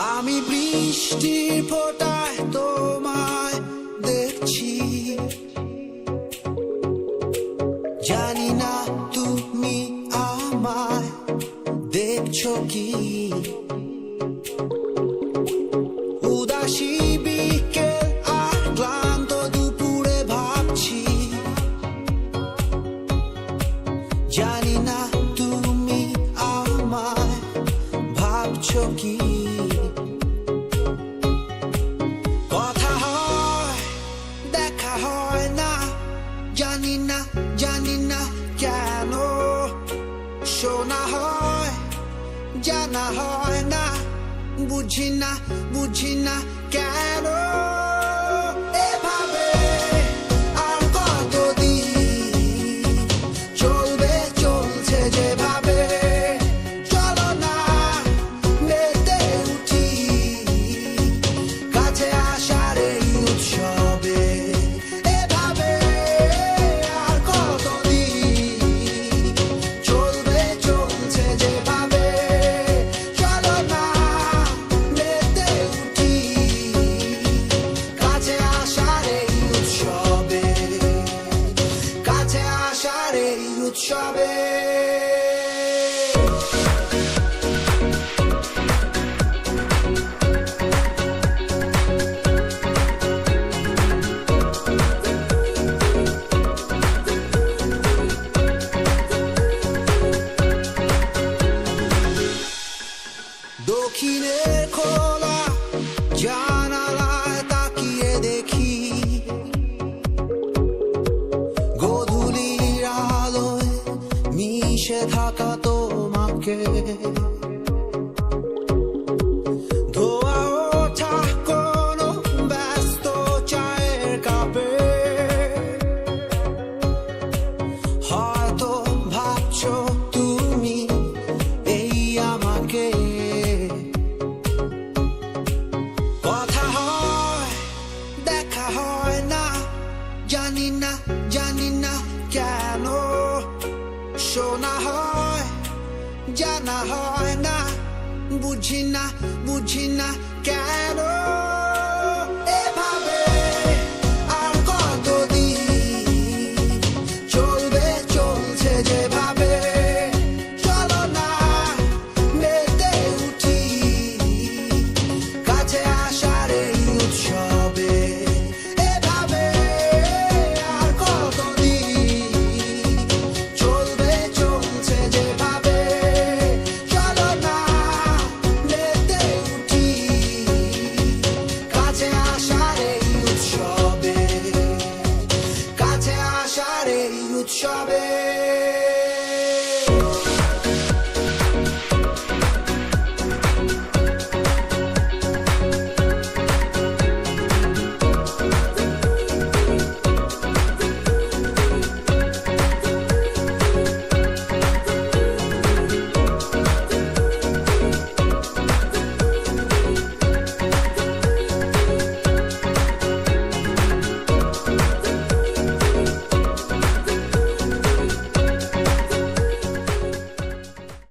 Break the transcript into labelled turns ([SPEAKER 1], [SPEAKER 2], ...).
[SPEAKER 1] আমি বৃষ্টির ফোঁটায় তোমায় দেখছি, জানি না তুমি আমায় দেখছো কি। উদাসী বিকেল আর ক্লান্ত দুপুরে ভাবছি, জানি না তুমি আমায় ভাবছো কি। কথা হয় দেখা হয় না, জানি না কেন। শোনা হয় জানা হয় না, বুঝি না কেন। এভাবে আর কতদিন চলবে, চলছে যেভাবে। চলো না মেতে উঠি কাছে আসার এই উৎসবে। এভাবে আর কতদিন চলবে, চলছে যেভাবে। চলো না মেতে উঠি কাছে আসার এই উৎসবে, কাছে আসার এই উৎসবে। দক্ষিণের খোলা জানালায় তাকিয়ে দেখি, গোধূলির আলোয় মিশে থাকা তোমাকে। ধোয়া ওঠা কোনো ব্যস্ত চায়ের কাপে হয়তো ভাবছো তুমি এই আমাকে। কথা হয় দেখা হয় না, জানি না কেন। শোনা হয় জানা হয় না, বুঝি না কেন।